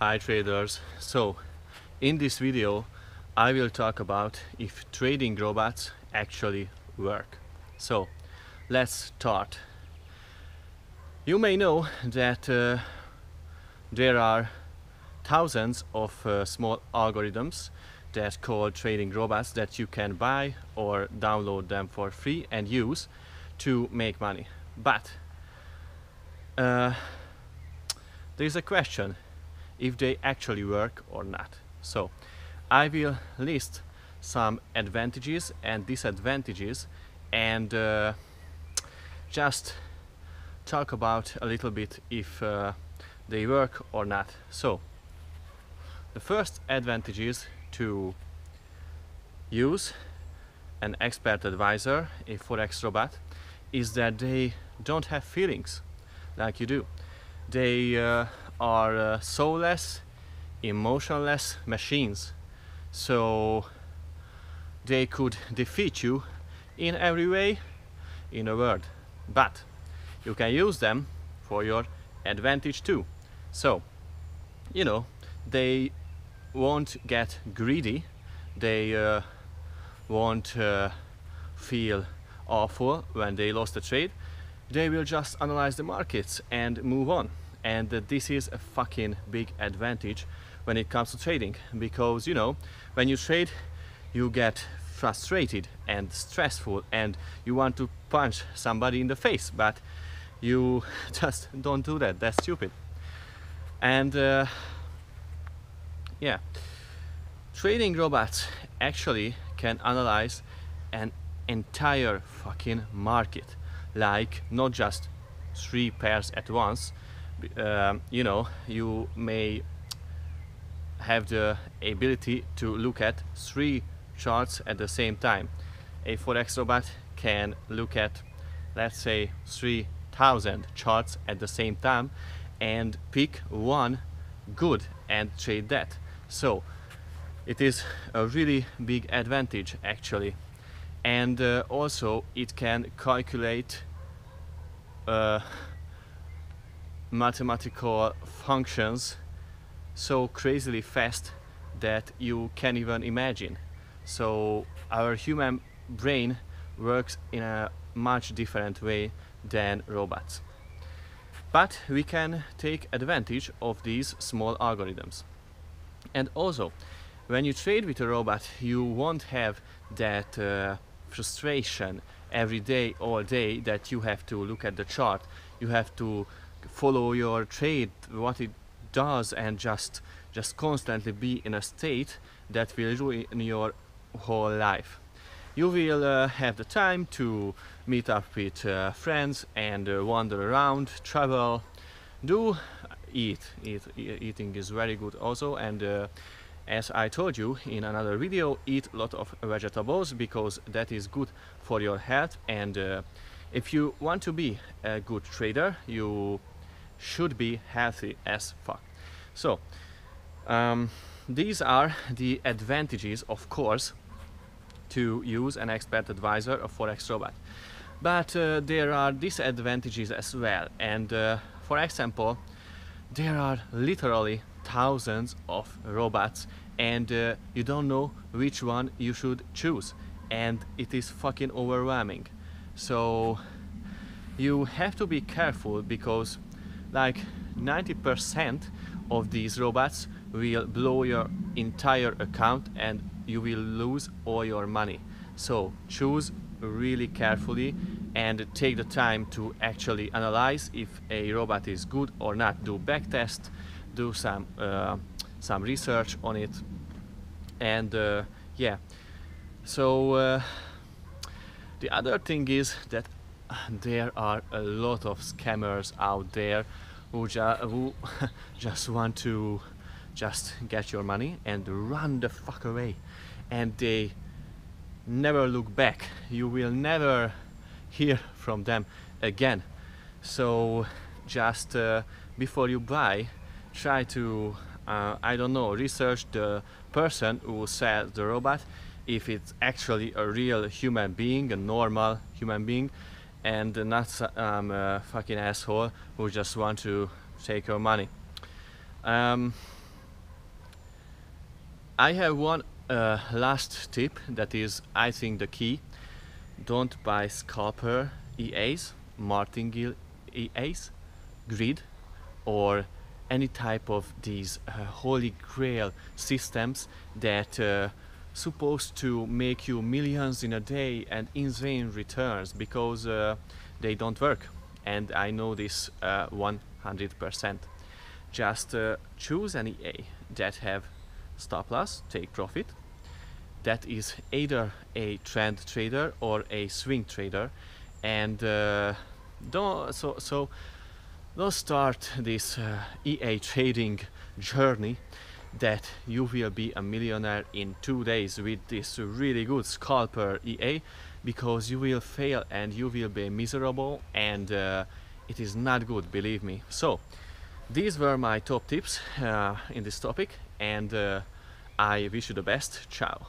Hi traders. So in this video I will talk about if trading robots actually work. So let's start. You may know that there are thousands of small algorithms that call trading robots that you can buy or download them for free and use to make money. But there is a question if they actually work or not. So I will list some advantages and disadvantages and just talk about a little bit if they work or not. So the first advantage is to use an expert advisor, a Forex robot, is that they don't have feelings like you do. They are soulless, emotionless machines, so they could defeat you in every way in a word, but you can use them for your advantage too. So you know, they won't get greedy, they won't feel awful when they lost a trade. They will just analyze the markets and move on. And this is a fucking big advantage when it comes to trading, because you know, when you trade you get frustrated and stressful and you want to punch somebody in the face, but you just don't do that. That's stupid. And yeah, trading robots actually can analyze an entire fucking market, like not just 3 pairs at once. You know, you may have the ability to look at 3 charts at the same time. A Forex robot can look at, let's say, 3,000 charts at the same time and pick one good and trade that. So it is a really big advantage actually. And also it can calculate mathematical functions so crazily fast that you can't even imagine. So our human brain works in a much different way than robots. But we can take advantage of these small algorithms. And also, when you trade with a robot, you won't have that frustration every day, all day, that you have to look at the chart, you have to follow your trade, what it does, and just constantly be in a state that will ruin your whole life. You will have the time to meet up with friends and wander around, travel, eating is very good also. And as I told you in another video, eat a lot of vegetables because that is good for your health. And if you want to be a good trader, you should be healthy as fuck. So these are the advantages, of course, to use an expert advisor, a Forex robot. But there are disadvantages as well. And for example, there are literally thousands of robots and you don't know which one you should choose, and it is fucking overwhelming. So you have to be careful, because like 90% of these robots will blow your entire account and you will lose all your money. So choose really carefully and take the time to actually analyze if a robot is good or not. Do backtest, do some research on it, and yeah. So the other thing is that there are a lot of scammers out there who just want to just get your money and run the fuck away, and they never look back. You will never hear from them again. So just before you buy, try to I don't know, research the person who sells the robot, if it's actually a real human being, a normal human being, and not a fucking asshole who just want to take your money. I have one last tip that is, I think, the key. Don't buy scalper EAs, martingale EAs, grid, or any type of these holy grail systems that supposed to make you millions in a day and insane returns, because they don't work, and I know this 100%. Just choose an EA that have stop loss, take profit, that is either a trend trader or a swing trader, and don't start this EA trading journey that you will be a millionaire in 2 days with this really good scalper EA, because you will fail and you will be miserable, and it is not good, believe me. So these were my top tips in this topic, and I wish you the best. Ciao.